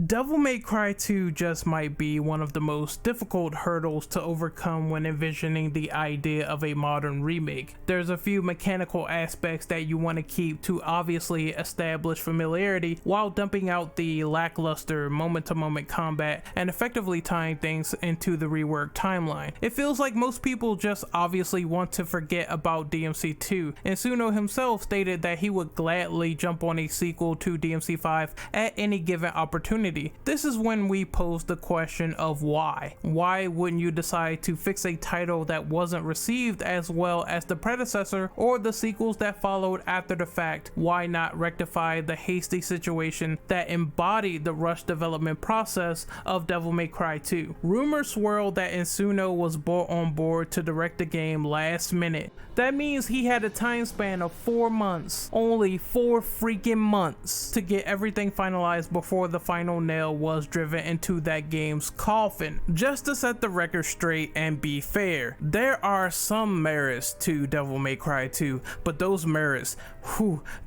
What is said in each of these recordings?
Devil May Cry 2 just might be one of the most difficult hurdles to overcome when envisioning the idea of a modern remake. There's a few mechanical aspects that you want to keep to obviously establish familiarity while dumping out the lackluster moment-to-moment combat and effectively tying things into the reworked timeline. It feels like most people just obviously want to forget about DMC2, and Suno himself stated that he would gladly jump on a sequel to DMC5 at any given opportunity. This is when we pose the question of why. Why wouldn't you decide to fix a title that wasn't received as well as the predecessor or the sequels that followed after the fact? Why not rectify the hasty situation that embodied the rushed development process of Devil May Cry 2? Rumors swirl that Insuno was brought on board to direct the game last minute. That means he had a time span of 4 months, only 4 freaking months, to get everything finalized before the final nail was driven into that game's coffin. Just to set the record straight and be fair, there are some merits to Devil May Cry 2, but those merits,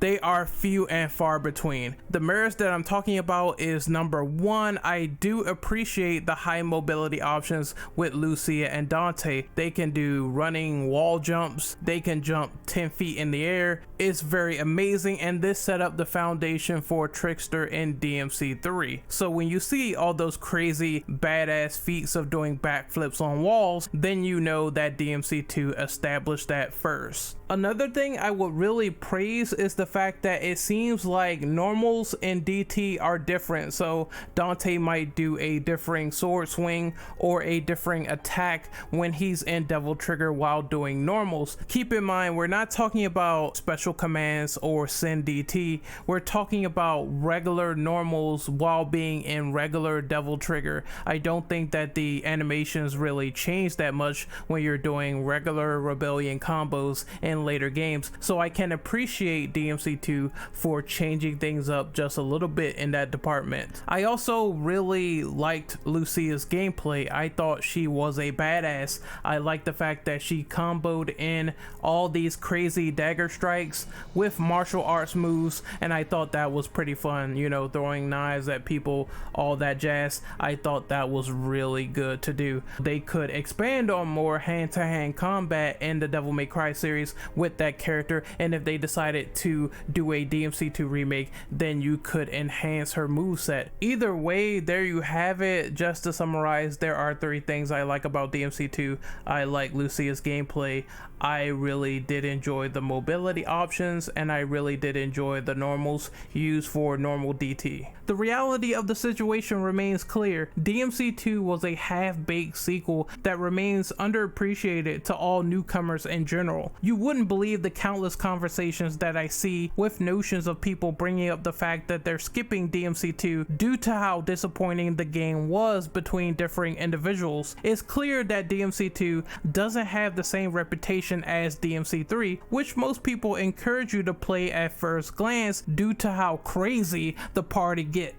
they are few and far between. The merits that I'm talking about is number 1, I do appreciate the high mobility options with Lucia and Dante. They can do running wall jumps, they can jump 10 feet in the air. It's very amazing, and this set up the foundation for Trickster in DMC3. So when you see all those crazy badass feats of doing backflips on walls, then you know that DMC2 established that first. Another thing I would really praise is the fact that it seems like normals in DT are different. So Dante might do a differing sword swing or a differing attack when he's in Devil Trigger while doing normals. Keep in mind, we're not talking about special commands or Sin DT. We're talking about regular normals while being in regular Devil Trigger. I don't think that the animations really change that much when you're doing regular Rebellion combos in later games, so I can appreciate DMC2 for changing things up just a little bit in that department. I also really liked Lucia's gameplay. I thought she was a badass. I liked the fact that she comboed in all these crazy dagger strikes with martial arts moves, and I thought that was pretty fun, you know, throwing knives at people, all that jazz. I thought that was really good to do. They could expand on more hand-to-hand combat in the Devil May Cry series with that character, and if they decided to do a DMC2 remake, then you could enhance her moveset. Either way, there you have it. Just to summarize, there are 3 things I like about DMC2. I like Lucia's gameplay, I really did enjoy the mobility options, and I really did enjoy the normals used for normal DT. The reality of the situation remains clear. DMC2 was a half-baked sequel that remains underappreciated to all newcomers in general. You wouldn't believe the countless conversations that I see with notions of people bringing up the fact that they're skipping DMC2 due to how disappointing the game was between differing individuals. It's clear that DMC2 doesn't have the same reputation as DMC3, which most people encourage you to play at first glance due to how crazy the party gets.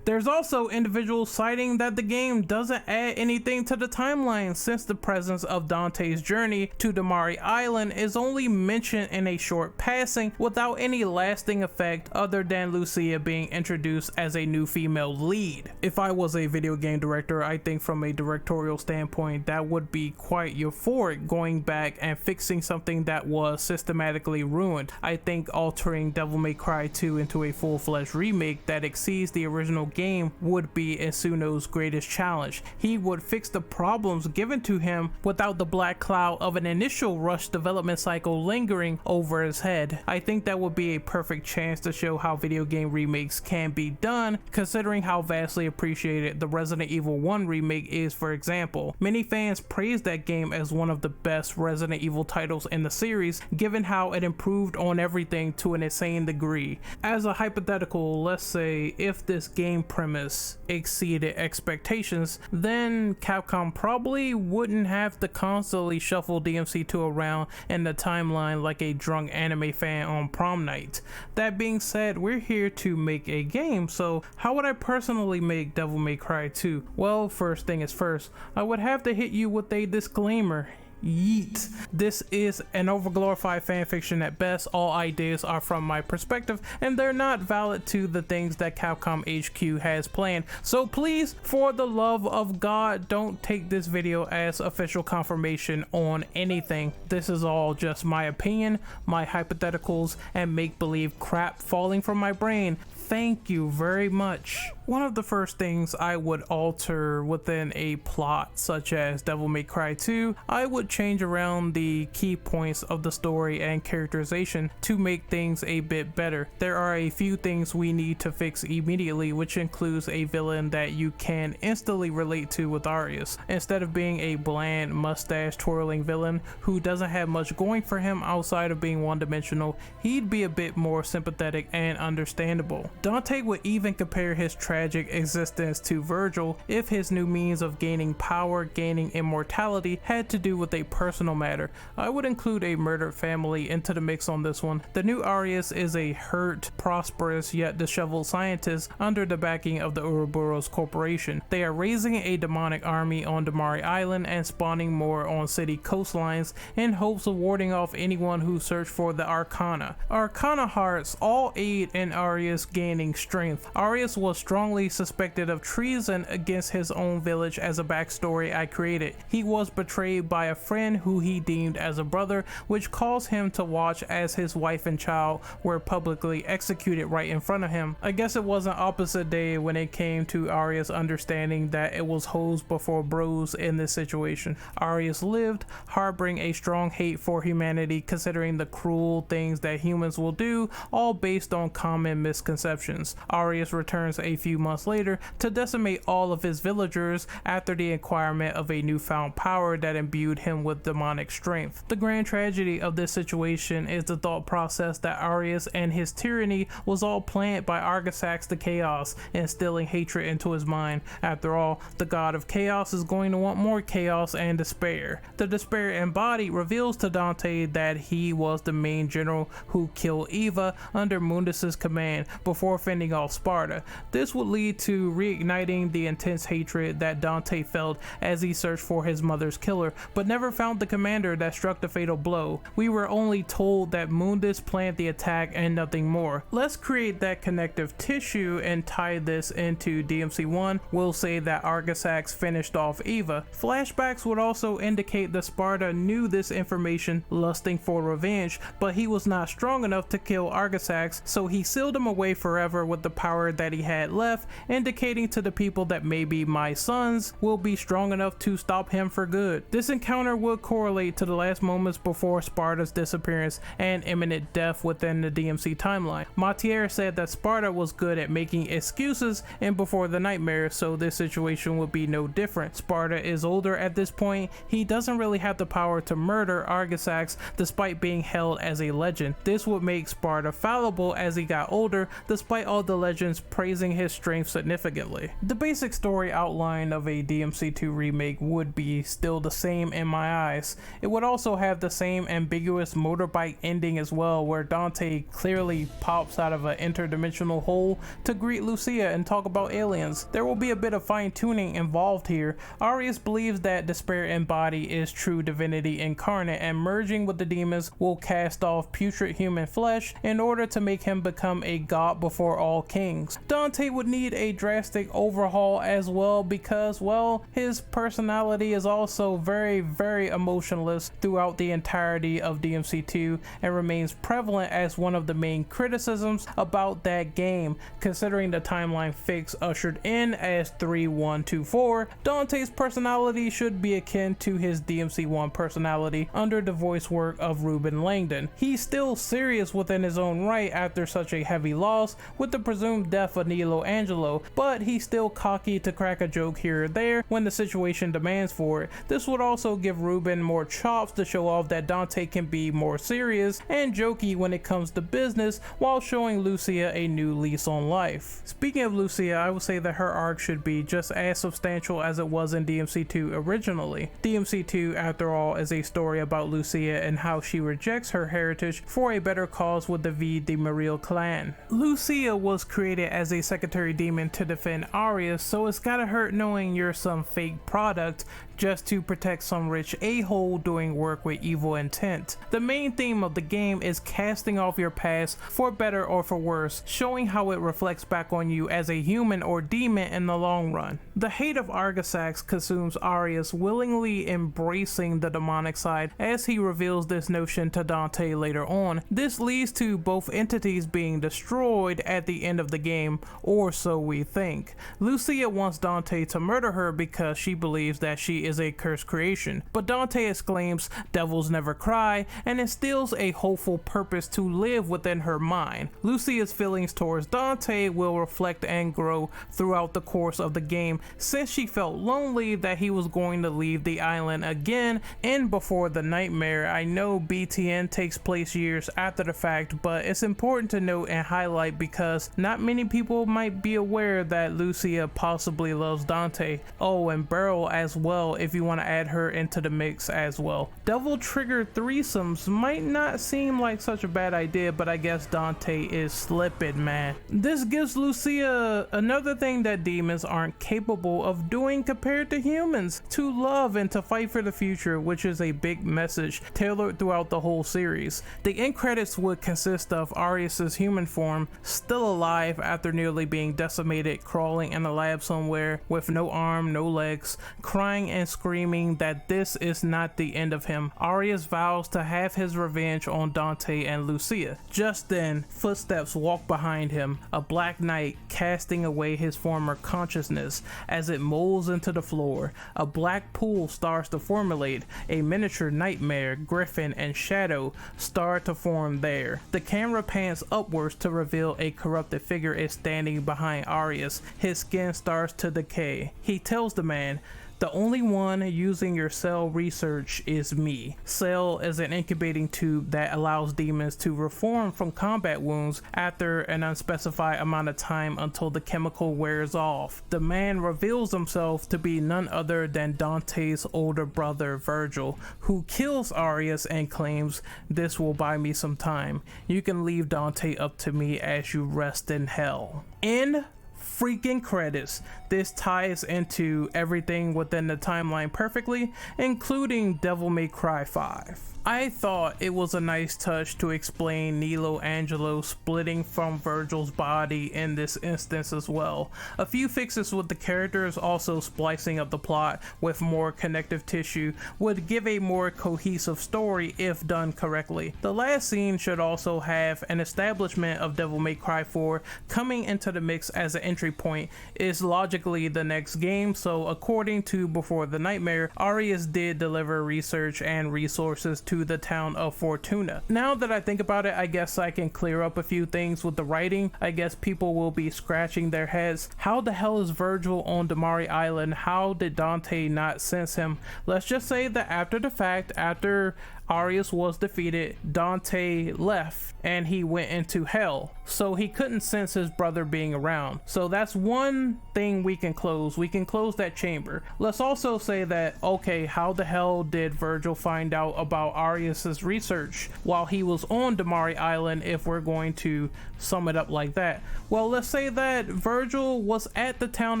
There's also individuals citing that the game doesn't add anything to the timeline, since the presence of Dante's journey to Damari Island is only mentioned in a short passing without any lasting effect other than Lucia being introduced as a new female lead. If I was a video game director, I think from a directorial standpoint that would be quite euphoric, going back and fixing something that was systematically ruined. I think altering Devil May Cry 2 into a full-fledged remake that exceeds the original game would be Insuno's greatest challenge. He would fix the problems given to him without the black cloud of an initial rush development cycle lingering over his head. I think that would be a perfect chance to show how video game remakes can be done, considering how vastly appreciated the Resident Evil 1 remake is, for example. Many fans praise that game as one of the best Resident Evil titles in the series, given how it improved on everything to an insane degree. As a hypothetical, let's say if this game premise exceeded expectations, then Capcom probably wouldn't have to constantly shuffle DMC2 around in the timeline like a drunk anime fan on prom night. That being said, we're here to make a game, so how would I personally make Devil May Cry 2? Well, first thing is first, I would have to hit you with a disclaimer. Yeet. This is an overglorified fanfiction at best. All ideas are from my perspective and they're not valid to the things that Capcom HQ has planned. So please, for the love of God, don't take this video as official confirmation on anything. This is all just my opinion, my hypotheticals, and make-believe crap falling from my brain. Thank you very much. One of the first things I would alter within a plot such as Devil May Cry 2, I would change around the key points of the story and characterization to make things a bit better. There are a few things we need to fix immediately, which includes a villain that you can instantly relate to with Arias. Instead of being a bland mustache twirling villain who doesn't have much going for him outside of being one-dimensional, he'd be a bit more sympathetic and understandable. Dante would even compare his tragic existence to Virgil if his new means of gaining power, gaining immortality, had to do with a personal matter. I would include a murdered family into the mix on this one. The new Arias is a hurt, prosperous, yet disheveled scientist under the backing of the Ouroboros Corporation. They are raising a demonic army on Damari Island and spawning more on city coastlines in hopes of warding off anyone who searched for the Arcana. Arcana hearts all aid in Arias gaining strength. Arias was strongly suspected of treason against his own village as a backstory I created. He was betrayed by a friend who he deemed as a brother, which caused him to watch as his wife and child were publicly executed right in front of him. I guess it was an opposite day when it came to Arias understanding that it was hoes before bros in this situation. Arias lived, harboring a strong hate for humanity, considering the cruel things that humans will do, all based on common misconceptions. Arias returns a few months later to decimate all of his villagers after the acquirement of a newfound power that imbued him with demonic strength. The grand tragedy of this situation is the thought process that Arias and his tyranny was all planned by Argisax the Chaos, instilling hatred into his mind. After all, the god of chaos is going to want more chaos and despair. The despair embodied reveals to Dante that he was the main general who killed Eva under Mundus's command before fending off Sparta. This would lead to reigniting the intense hatred that Dante felt as he searched for his mother's killer, but never found the commander that struck the fatal blow. We were only told that Mundus planned the attack and nothing more. Let's create that connective tissue and tie this into DMC1. We'll say that Argisax finished off Eva. Flashbacks would also indicate that Sparta knew this information, lusting for revenge, but he was not strong enough to kill Argisax, so he sealed him away forever with the power that he had left, indicating to the people that maybe my sons will be strong enough to stop him for good. This encounter would correlate to the last moments before Sparta's disappearance and imminent death within the DMC timeline. Matier said that Sparta was good at making excuses in Before the Nightmare, so this situation would be no different. Sparta is older at this point. He doesn't really have the power to murder Argisax despite being held as a legend. This would make Sparta fallible as he got older, despite all the legends praising his strength significantly. The basic story outline of a DMC2 remake would be still the same in my eyes. It would also have the same ambiguous motorbike ending as well, where Dante clearly pops out of an interdimensional hole to greet Lucia and talk about aliens. There will be a bit of fine-tuning involved here. Arias believes that Despair Embody is true divinity incarnate, and merging with the demons will cast off putrid human flesh in order to make him become a god before all kings. Dante would need a drastic overhaul as well because, well, his personality is also very emotionless throughout the entirety of DMC2 and remains prevalent as one of the main criticisms about that game. Considering the timeline fix ushered in as 3124, Dante's personality should be akin to his DMC1 personality under the voice work of Ruben Langdon. He's still serious within his own right after such a heavy loss with the presumed death of Nilo Angelo, but he's still cocky to crack a joke here or there when the situation demands for it. This would also give Ruben more chops to show off that Dante can be more serious and jokey when it comes to business while showing Lucia a new lease on life. Speaking of Lucia, I would say that her arc should be just as substantial as it was in DMC2 originally. DMC2, after all, is a story about Lucia and how she rejects her heritage for a better cause with the V de Maril clan. Lucia Lucia was created as a secondary demon to defend Arias, so it's gotta hurt knowing you're some fake product just to protect some rich a-hole doing work with evil intent. The main theme of the game is casting off your past for better or for worse, showing how it reflects back on you as a human or demon in the long run. The hate of Argisax consumes Arias, willingly embracing the demonic side as he reveals this notion to Dante later on. This leads to both entities being destroyed at the end of the game, or so we think. Lucia wants Dante to murder her because she believes that she is a cursed creation, but Dante exclaims devils never cry and instills a hopeful purpose to live within her mind. Lucia's feelings towards Dante will reflect and grow throughout the course of the game, since she felt lonely that he was going to leave the island again and before the nightmare. I know BTN takes place years after the fact, but it's important to note and highlight because not many people might be aware that Lucia possibly loves Dante. Oh, and Beryl as well, if you want to add her into the mix as well. Devil triggered threesomes might not seem like such a bad idea, but I guess Dante is slipping, man. This gives Lucia another thing that demons aren't capable of doing compared to humans: to love and to fight for the future, which is a big message tailored throughout the whole series. The end credits would consist of Arias's human form still alive after nearly being decimated, crawling in a lab somewhere with no arm, no legs, crying and screaming that this is not the end of him. Arias vows to have his revenge on Dante and Lucia. Just then, footsteps walk behind him, a black knight casting away his former consciousness. As it molds into the floor, a black pool starts to formulate. A miniature nightmare, griffin, and shadow start to form there. The camera pans upwards to reveal a corrupted figure is standing behind Arias. His skin starts to decay. He tells the man, "The only one using your cell research is me." Cell is an incubating tube that allows demons to reform from combat wounds after an unspecified amount of time until the chemical wears off. The man reveals himself to be none other than Dante's older brother Virgil, who kills Arias and claims, "This will buy me some time. You can leave Dante up to me as you rest in hell." In freaking credits. This ties into everything within the timeline perfectly, including Devil May Cry 5. I thought it was a nice touch to explain Nilo Angelo splitting from Virgil's body in this instance as well. A few fixes with the characters, also splicing up the plot with more connective tissue, would give a more cohesive story if done correctly. The last scene should also have an establishment of Devil May Cry 4 coming into the mix as an entry point. Is logically the next game, so according to Before the Nightmare, Arias did deliver research and resources to the town of Fortuna. Now that I think about it, I guess I can clear up a few things with the writing. I guess people will be scratching their heads. How the hell is Virgil on Damari Island? How did Dante not sense him? Let's just say that after the fact, after Arias was defeated, Dante left and he went into hell, so he couldn't sense his brother being around. So that's one thing we can close. We can close that chamber. Let's also say that, okay, how the hell did Virgil find out about Arias's research while he was on Damari Island, if we're going to sum it up like that? Well, let's say that Virgil was at the town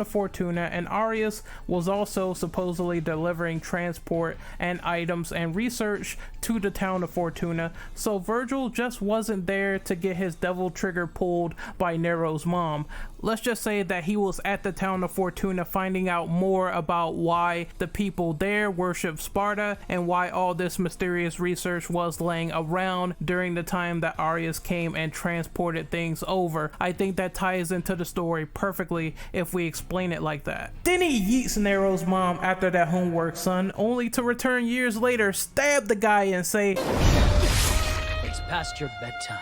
of Fortuna and Arias was also supposedly delivering transport and items and research to the town of Fortuna, so Virgil just wasn't there to get his devil trigger pulled by Nero's mom. Let's just say that he was at the town of Fortuna finding out more about why the people there worship Sparta and why all this mysterious research was laying around during the time that Arias came and transported things over. I think that ties into the story perfectly if we explain it like that. Then he yeets Nero's mom after that homework, son, only to return years later, stab the guy and say, "It's past your bedtime."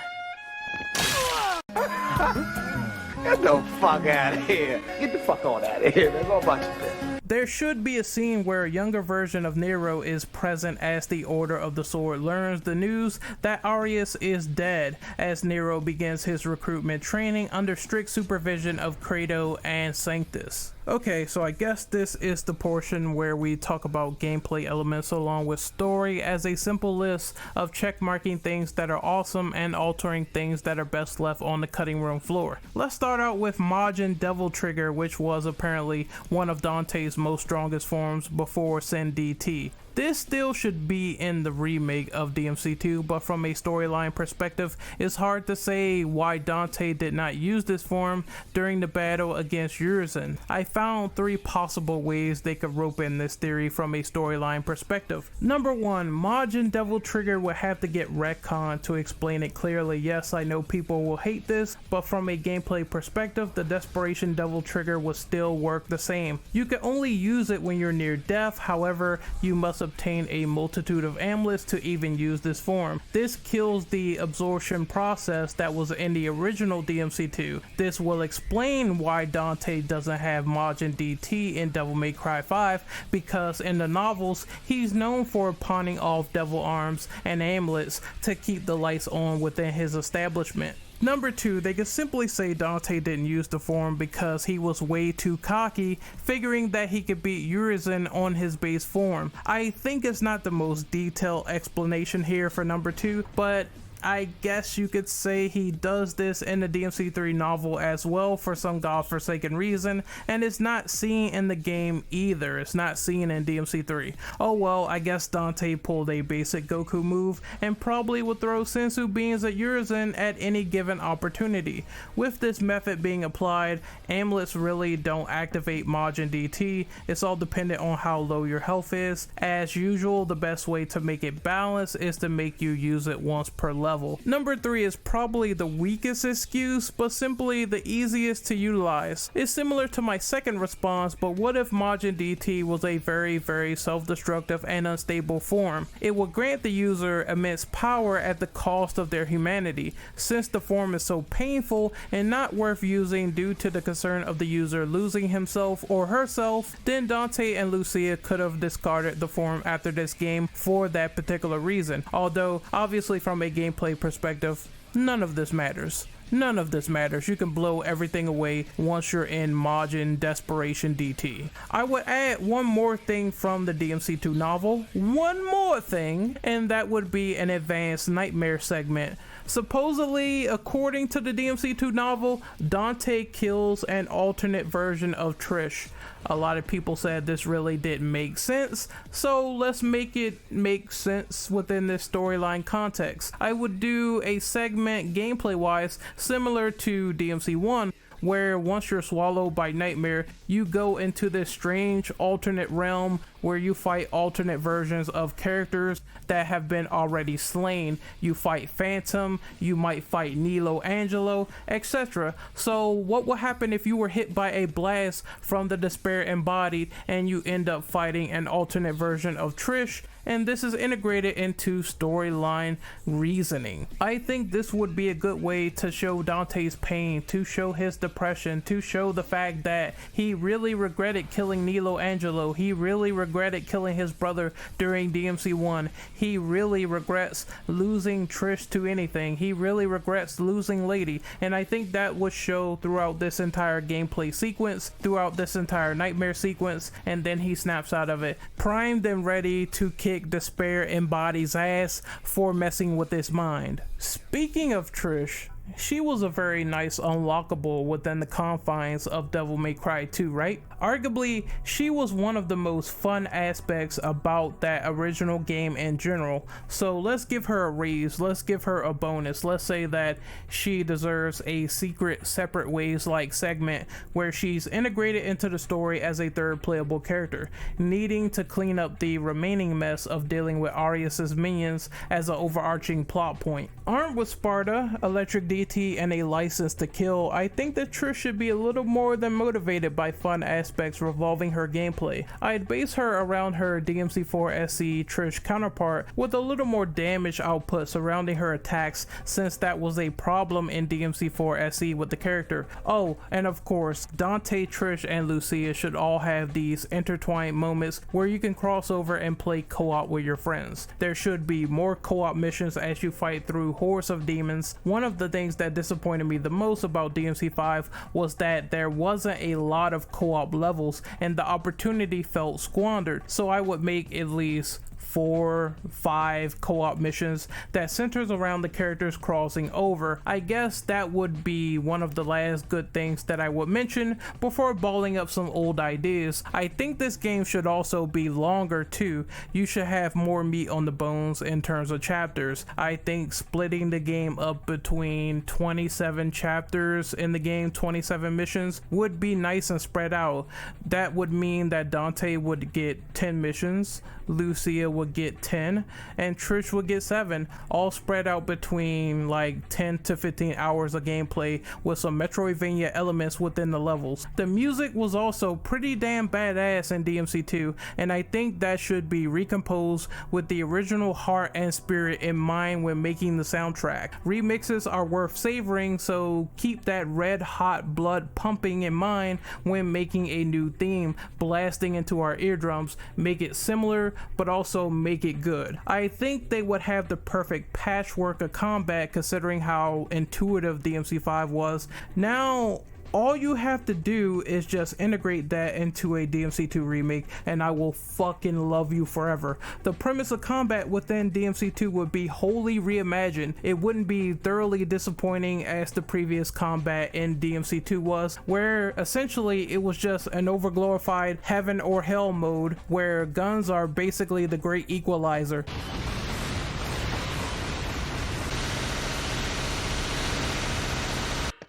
Get the fuck out of here. Get the fuck on out of here, man. Go about your business. There should be a scene where a younger version of Nero is present as the Order of the Sword learns the news that Arius is dead, as Nero begins his recruitment training under strict supervision of Credo and Sanctus. Okay, so I guess this is the portion where we talk about gameplay elements along with story as a simple list of checkmarking things that are awesome and altering things that are best left on the cutting room floor. Let's start out with Majin Devil Trigger, which was apparently one of Dante's most strongest forms before Ren DT. This still should be in the remake of DMC2, but from a storyline perspective, it's hard to say why Dante did not use this form during the battle against Urizen. I found 3 possible ways they could rope in this theory from a storyline perspective. Number 1, Majin Devil Trigger would have to get retconned to explain it clearly. Yes, I know people will hate this, but from a gameplay perspective, the Desperation Devil Trigger would still work the same. You can only use it when you're near death, however, you must obtain a multitude of amulets to even use this form. This kills the absorption process that was in the original DMC2. This will explain why Dante doesn't have Majin DT in Devil May Cry 5, because in the novels he's known for pawning off devil arms and amulets to keep the lights on within his establishment. Number 2, they could simply say Dante didn't use the form because he was way too cocky, figuring that he could beat Urizen on his base form. I think it's not the most detailed explanation here for number 2, but I guess you could say he does this in the DMC3 novel as well for some godforsaken reason, and it's not seen in the game either. It's not seen in DMC3. Oh well, I guess Dante pulled a basic Goku move and probably would throw Sensu beans at Urizen at any given opportunity. With this method being applied, amulets really don't activate Majin DT. It's all dependent on how low your health is. As usual, the best way to make it balanced is to make you use it once per level. Number 3 is probably the weakest excuse, but simply the easiest to utilize. It's similar to my second response, but what if Majin DT was a very self-destructive and unstable form? It would grant the user immense power at the cost of their humanity. Since the form is so painful and not worth using due to the concern of the user losing himself or herself, then Dante and Lucia could have discarded the form after this game for that particular reason. Although obviously from a gameplay perspective, none of this matters. None of this matters. You can blow everything away once you're in Majin Desperation DT. I would add one more thing from the DMC2 novel. One more thing, and that would be an advanced nightmare segment. Supposedly, according to the DMC2 novel, Dante kills an alternate version of Trish. A lot of people said this really didn't make sense, so let's make it make sense within this storyline context. I would do a segment gameplay wise similar to DMC1, where once you're swallowed by Nightmare, you go into this strange alternate realm where you fight alternate versions of characters that have been already slain. You fight Phantom, you might fight Nilo Angelo, etc. So what would happen if you were hit by a blast from the Despair Embodied and you end up fighting an alternate version of Trish? And this is integrated into storyline reasoning. I think this would be a good way to show Dante's pain, to show his depression, to show the fact that he really regretted killing Nilo Angelo. He really regretted killing his brother during DMC1. He really regrets losing Trish to anything. He really regrets losing Lady. And I think that would show throughout this entire gameplay sequence, throughout this entire nightmare sequence, and then he snaps out of it, primed and ready to kick Despair Embodied's ass for messing with his mind. Speaking of Trish, she was a very nice unlockable within the confines of Devil May Cry 2, right? Arguably, she was one of the most fun aspects about that original game in general. So let's give her a raise, let's give her a bonus. Let's say that she deserves a secret separate ways like segment where she's integrated into the story as a third playable character, needing to clean up the remaining mess of dealing with Arius's minions as an overarching plot point. Armed with Sparta, Electric DT and a license to kill, I think that Trish should be a little more than motivated by fun aspects revolving her gameplay. I'd base her around her DMC4 SE Trish counterpart with a little more damage output surrounding her attacks, since that was a problem in DMC4 SE with the character. Oh, and of course, Dante, Trish, and Lucia should all have these intertwined moments where you can cross over and play co-op with your friends. There should be more co-op missions as you fight through hordes of demons. One of the things that disappointed me the most about DMC5 was that there wasn't a lot of co-op levels and the opportunity felt squandered, so I would make at least 4-5 co-op missions that centers around the characters crossing over. I guess that would be one of the last good things that I would mention before balling up some old ideas. I think this game should also be longer too. You should have more meat on the bones in terms of chapters. I think splitting the game up between 27 chapters in the game, 27 missions, would be nice and spread out. That would mean that Dante would get 10 missions, Lucia would get 10, and Trish would get 7, all spread out between like 10 to 15 hours of gameplay with some Metroidvania elements within the levels. The music was also pretty damn badass in DMC2, and I think that should be recomposed with the original heart and spirit in mind when making the soundtrack. Remixes are worth savoring, so keep that red hot blood pumping in mind when making a new theme, blasting into our eardrums. Make it similar, but also make it good. I think they would have the perfect patchwork of combat considering how intuitive DMC5 was. Now all you have to do is just integrate that into a DMC2 remake and I will fucking love you forever. The premise of combat within DMC2 would be wholly reimagined. It wouldn't be thoroughly disappointing as the previous combat in DMC2 was, where essentially it was just an overglorified heaven or hell mode where guns are basically the great equalizer.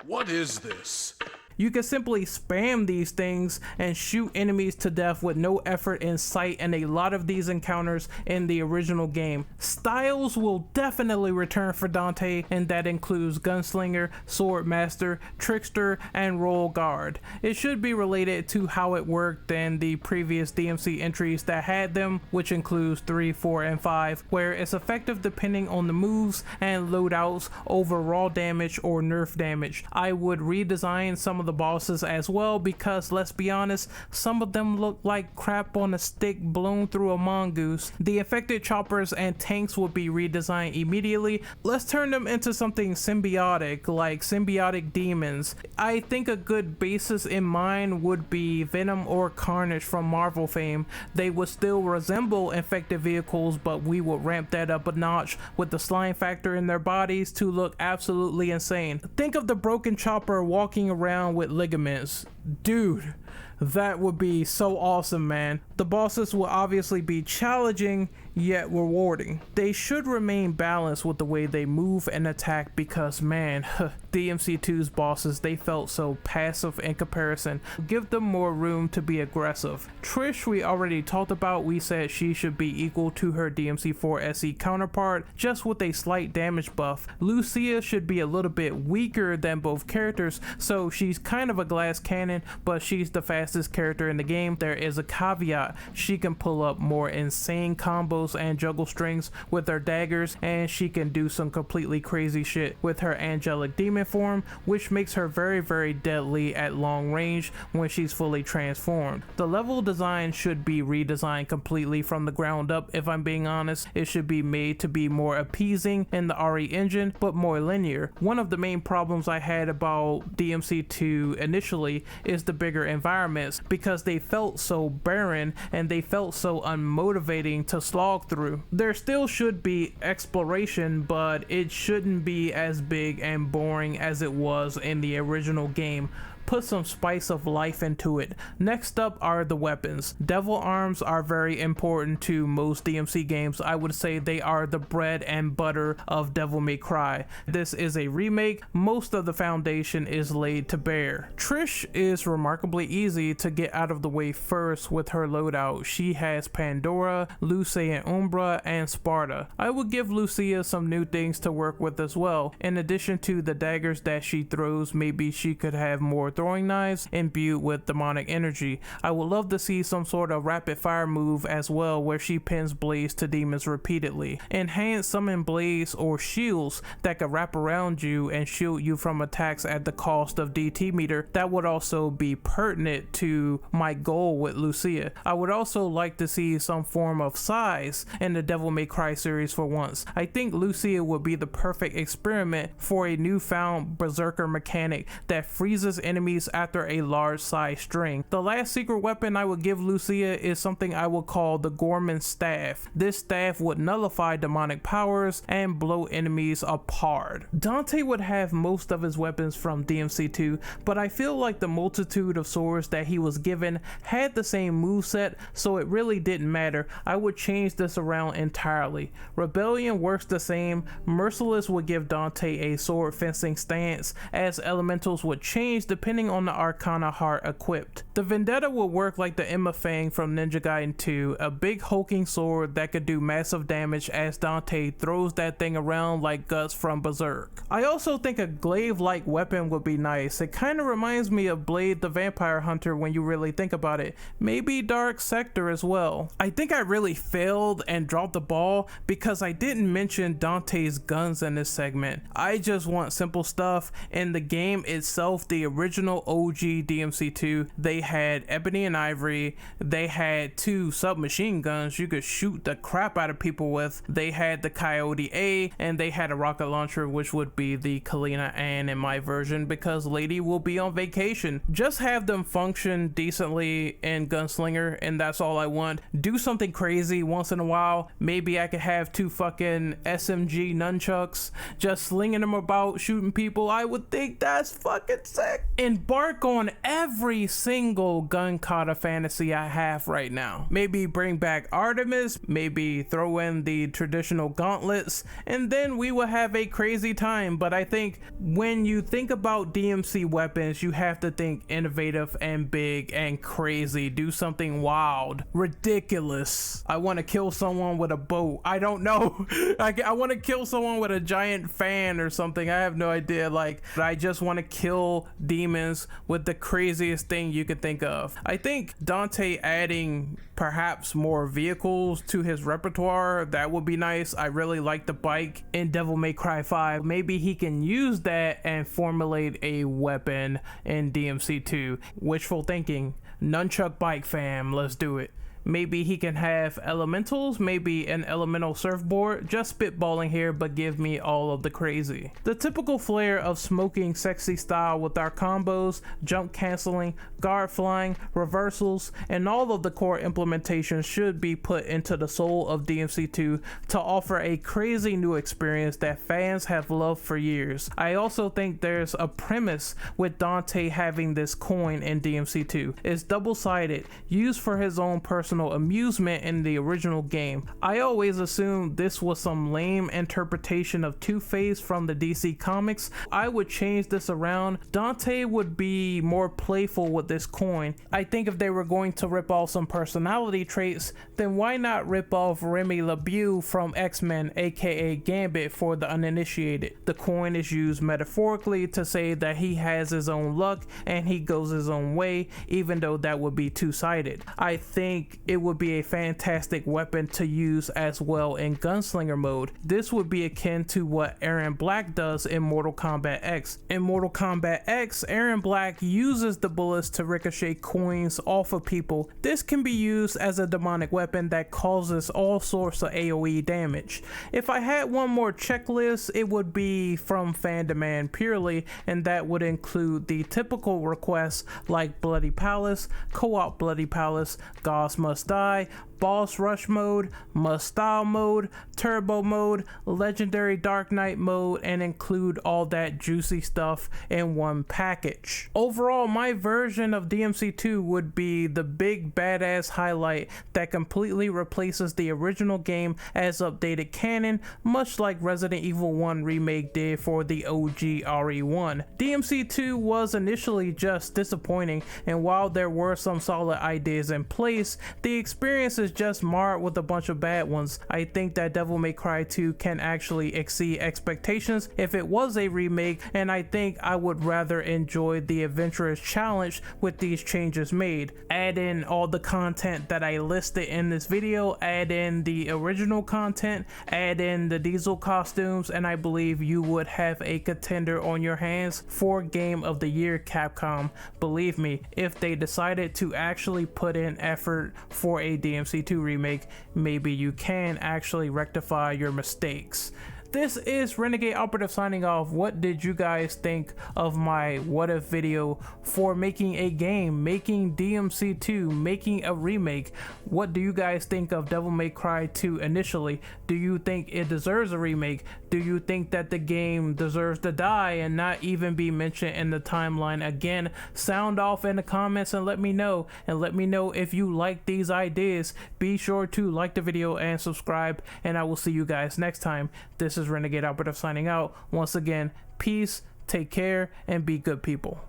What is this? You can simply spam these things and shoot enemies to death with no effort in sight in a lot of these encounters in the original game. Styles will definitely return for Dante, and that includes Gunslinger, Swordmaster, Trickster, and Royal Guard. It should be related to how it worked in the previous DMC entries that had them, which includes 3, 4, and 5, where it's effective depending on the moves and loadouts over raw damage or nerf damage. I would redesign some of the bosses as well, because let's be honest, some of them look like crap on a stick blown through a mongoose. The infected choppers and tanks would be redesigned immediately. Let's turn them into something symbiotic, like symbiotic demons. I think a good basis in mind would be Venom or Carnage from Marvel fame. They would still resemble infected vehicles, but we would ramp that up a notch with the slime factor in their bodies to look absolutely insane. Think of the broken chopper walking around with ligaments. Dude, that would be so awesome, man. The bosses will obviously be challenging yet rewarding. They should remain balanced with the way they move and attack, because man, DMC2's bosses, they felt so passive in comparison. Give them more room to be aggressive. Trish, we already talked about. We said she should be equal to her DMC4 SE counterpart, just with a slight damage buff. Lucia should be a little bit weaker than both characters, so she's kind of a glass cannon, but she's the fastest character in the game. There is a caveat: she can pull up more insane combos and juggle strings with her daggers, and she can do some completely crazy shit with her angelic demon form, which makes her very, very deadly at long range when she's fully transformed. The level design should be redesigned completely from the ground up, if I'm being honest. It should be made to be more appeasing in the RE engine, but more linear. One of the main problems I had about DMC2 initially is the bigger environments, because they felt so barren and they felt so unmotivating to slog through. There still should be exploration, but it shouldn't be as big and boring as it was in the original game. put some spice of life into it. Next up are the weapons. Devil arms are very important to most DMC games. I would say they are the bread and butter of Devil May Cry. This is a remake. Most of the foundation is laid to bear. Trish is remarkably easy to get out of the way first with her loadout. She has Pandora, Luce and Umbra, and Sparta. I would give Lucia some new things to work with as well. In addition to the daggers that she throws, maybe she could have more throwing knives imbued with demonic energy. I would love to see some sort of rapid fire move as well where she pins blades to demons repeatedly. Enhance summon blades or shields that could wrap around you and shield you from attacks at the cost of DT meter. That would also be pertinent to my goal with Lucia. I would also like to see some form of size in the Devil May Cry series for once. I think Lucia would be the perfect experiment for a newfound berserker mechanic that freezes enemies after a large size string. The last secret weapon I would give Lucia is something I would call the Gorman Staff. This staff would nullify demonic powers and blow enemies apart. Dante would have most of his weapons from DMC2, but I feel like the multitude of swords that he was given had the same moveset, so it really didn't matter. I would change this around entirely. Rebellion works the same. Merciless would give Dante a sword fencing stance, as elementals would change depending on the Arcana heart equipped. The Vendetta would work like the Emma Fang from Ninja Gaiden 2, a big hulking sword that could do massive damage as Dante throws that thing around like Guts from Berserk. I also think a glaive-like weapon would be nice. It kind of reminds me of Blade the Vampire Hunter when you really think about it. Maybe Dark Sector as well. I think I really failed and dropped the ball because I didn't mention Dante's guns in this segment. I just want simple stuff. In the game itself, the original OG DMC2, they had Ebony and Ivory. They had 2 submachine guns you could shoot the crap out of people with. They had the Coyote A, and they had a rocket launcher, which would be the Kalina Ann in my version because Lady will be on vacation. Just have them function decently in Gunslinger, and that's all I want. Do something crazy once in a while. Maybe I could have 2 fucking SMG nunchucks just slinging them about, shooting people. I would think that's fucking sick. Embark on every single gun kata fantasy I have right now. Maybe bring back Artemis, maybe throw in the traditional gauntlets, and then we will have a crazy time. But I think when you think about DMC weapons, you have to think innovative and big and crazy. Do something wild, ridiculous. I want to kill someone with a boat. I don't know. I want to kill someone with a giant fan or something. I have no idea. Like, I just want to kill demons with the craziest thing you could think of. I think Dante adding perhaps more vehicles to his repertoire, that would be nice. I really like the bike in Devil May Cry 5. Maybe he can use that and formulate a weapon in DMC2. Wishful thinking. Nunchuck bike fam, let's do it. Maybe he can have elementals, maybe an elemental surfboard. Just spitballing here, but give me all of the crazy. The typical flair of smoking sexy style with our combos, jump canceling, guard flying, reversals, and all of the core implementations should be put into the soul of DMC2 to offer a crazy new experience that fans have loved for years. I also think there's a premise with Dante having this coin in DMC2. It's double-sided, used for his own personal amusement in the original game. I always assumed this was some lame interpretation of Two-Face from the DC comics. I would change this around. Dante would be more playful with this coin. I think if they were going to rip off some personality traits, then why not rip off Remy LeBeau from X-Men, aka Gambit, for the uninitiated. The coin is used metaphorically to say that he has his own luck and he goes his own way, even though that would be two-sided. I think it would be a fantastic weapon to use as well in Gunslinger mode. This would be akin to what Aaron Black does in Mortal Kombat X. In Mortal Kombat X, Aaron Black uses the bullets to ricochet coins off of people. This can be used as a demonic weapon that causes all sorts of AoE damage. If I had one more checklist, it would be from fan demand purely, and that would include the typical requests like Bloody Palace, Co-op Bloody Palace, Gods Must Die, boss rush mode, must style mode, turbo mode, legendary Dark Knight mode, and include all that juicy stuff in one package. Overall, my version of DMC2 would be the big badass highlight that completely replaces the original game as updated canon, much like Resident Evil 1 Remake did for the OG RE1. DMC2 was initially just disappointing, and while there were some solid ideas in place, the experience is just marred with a bunch of bad ones. I think that Devil May Cry 2 can actually exceed expectations if it was a remake, and I think I would rather enjoy the adventurous challenge with these changes made. Add in all the content that I listed in this video, add in the original content, add in the diesel costumes, and I believe you would have a contender on your hands for Game of the Year, Capcom. Believe me, if they decided to actually put in effort for a DMC2 remake, maybe you can actually rectify your mistakes. This is Renegade Operative signing off. What did you guys think of my what if video for making a game, making DMC2, making a remake? What do you guys think of Devil May Cry 2 initially? Do you think it deserves a remake? Do you think that the game deserves to die and not even be mentioned in the timeline again? Sound off in the comments and let me know. And let me know if you like these ideas. Be sure to like the video and subscribe, and I will see you guys next time. This is Renegade Operative signing out. Once again, peace, take care, and be good people.